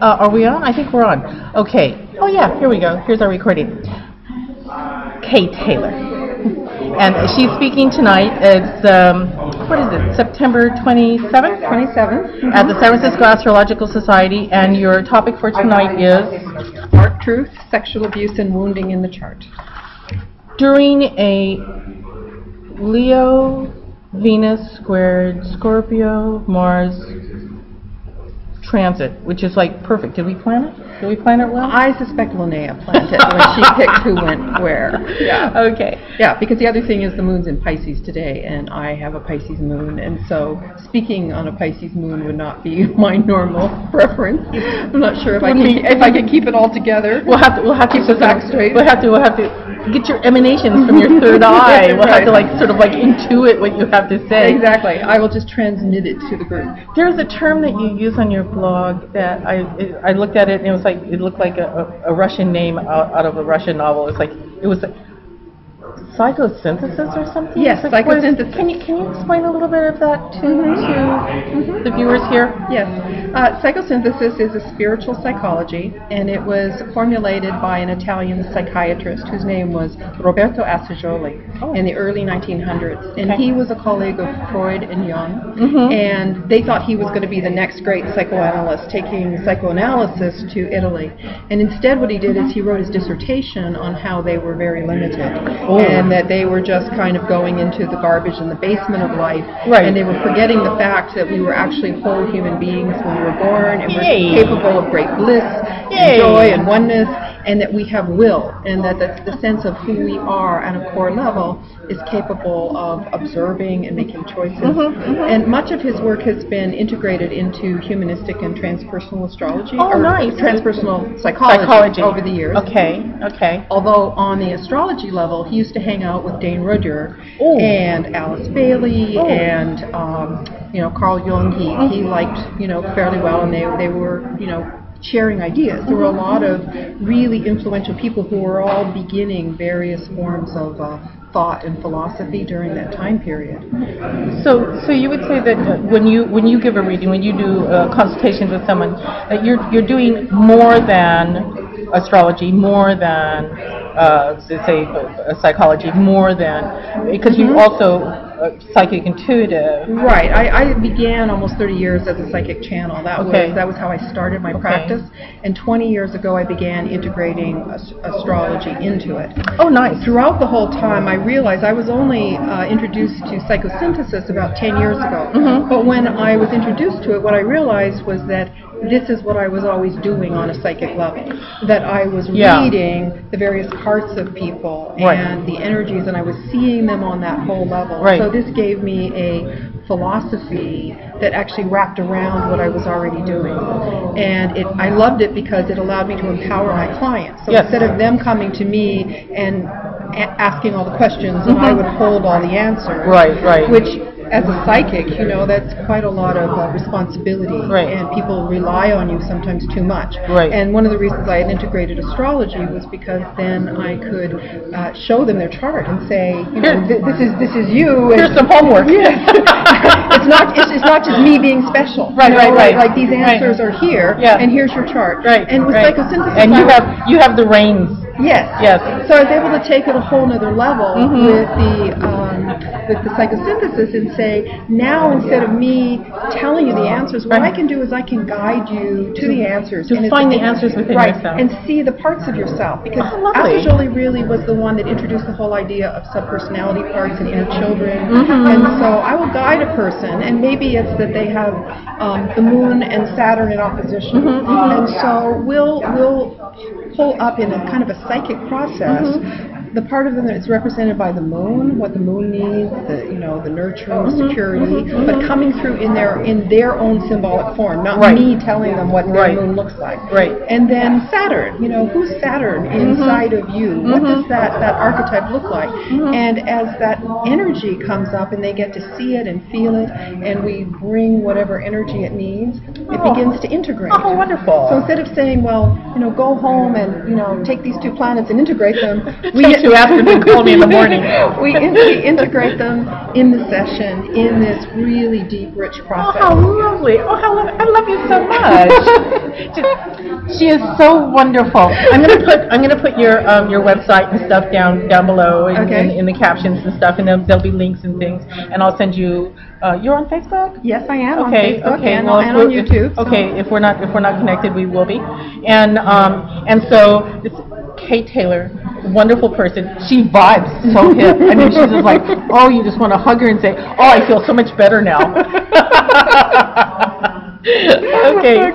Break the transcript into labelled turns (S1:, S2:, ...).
S1: Are we on? I think we're on. Okay. Oh yeah, here we go. Here's our recording. Kay Taylor. And she's speaking tonight. It's, what is it, September 27th?
S2: 27th.
S1: At the San Francisco Astrological Society. And your topic for tonight is?
S2: Art, truth, sexual abuse, and wounding in the chart.
S1: During a Leo, Venus squared, Scorpio, Mars transit, which is like perfect. Did we plan it? Did we plan it well?
S2: I suspect Linnea planned it when she picked who went where. Yeah.
S1: Okay.
S2: Yeah, because the other thing is the moon's in Pisces today, and I have a Pisces moon, and so speaking on a Pisces moon would not be my normal preference. I'm not sure if I can keep it all together.
S1: We'll have to
S2: keep the facts straight.
S1: We'll have to get your emanations from your third eye. We'll have to sort of intuit what you have to say.
S2: Exactly. I will just transmit it to the group.
S1: There's a term that you use on your blog that I looked at it and it looked like a Russian name out of a Russian novel. It was psychosynthesis or something?
S2: Yes, psychosynthesis.
S1: Can you explain a little bit of that to the viewers here?
S2: Yes. Psychosynthesis is a spiritual psychology, and it was formulated by an Italian psychiatrist whose name was Roberto Assagioli in the early 1900s. And he was a colleague of Freud and Jung, and they thought he was going to be the next great psychoanalyst, taking psychoanalysis to Italy. And instead what he did is he wrote his dissertation on how they were very limited. And that they were just kind of going into the garbage in the basement of life, and they were forgetting the fact that we were actually whole human beings when we were born, and we're capable of great bliss and joy and oneness, and that we have will, and that the sense of who we are at a core level is capable of observing and making choices. And much of his work has been integrated into humanistic and transpersonal astrology, transpersonal psychology over the years.
S1: Okay.
S2: Although on the astrology level, he used to hang out with Dane Rudder and Alice Bailey and Carl Jung. He liked fairly well, and they were sharing ideas. There were a lot of really influential people who were all beginning various forms of thought and philosophy during that time period.
S1: So you would say that when you give a reading, when you do consultations with someone, that you're doing more than astrology, more than say psychology, more than, because you also psychic intuitive.
S2: Right. I began almost 30 years as a psychic channel. That was how I started my practice. And 20 years ago, I began integrating astrology into it.
S1: Oh, nice.
S2: Throughout the whole time, I realized I was only introduced to psychosynthesis about 10 years ago. But when I was introduced to it, what I realized was that this is what I was always doing on a psychic level, that I was reading the various parts of people and the energies, and I was seeing them on that whole level. So this gave me a philosophy that actually wrapped around what I was already doing. And I loved it because it allowed me to empower my clients. So instead of them coming to me and asking all the questions, and I would hold all the answers. Which, as a psychic, that's quite a lot of responsibility, and people rely on you sometimes too much. And one of the reasons I had integrated astrology was because then I could show them their chart and say, this is you. And
S1: here's some homework.
S2: It's not just me being special. Like these answers are here, and here's your chart. And with psychosynthesis,
S1: and you have the reins.
S2: Yes. So I was able to take it a whole nother level with the psychosynthesis and say, now instead of me telling you the answers, what I can do is I can guide you to the answers.
S1: To find the answers within yourself.
S2: And see the parts of yourself. Because Assagioli really was the one that introduced the whole idea of subpersonality parts and inner children. And so I will guide a person, and maybe it's that they have the moon and Saturn in opposition. And so we'll pull up in a kind of a psychic process the part of them that is represented by the moon, what the moon needs, the nurturing, the security, but coming through in their own symbolic form, not me telling them what their moon looks like. And then Saturn, who's Saturn inside of you? What does that archetype look like? And as that energy comes up and they get to see it and feel it, and we bring whatever energy it needs, it begins to integrate.
S1: Oh, wonderful.
S2: So instead of saying, well, go home and, take these two planets and integrate them,
S1: too afternoon, call me in the morning.
S2: we integrate them in the session in this really deep, rich process.
S1: Oh, how lovely. Oh, how lovely. I love you so much. She is so wonderful. I'm gonna put your website and stuff down below in the captions and stuff, and there'll be links and things, and I'll send you. You're on Facebook?
S2: Yes, I am on Facebook and
S1: well,
S2: on YouTube.
S1: If we're not connected, we will be. And so it's Kate Taylor, wonderful person. She vibes so hip. I mean, she's just like, oh, you just want to hug her and say, oh, I feel so much better now. Okay.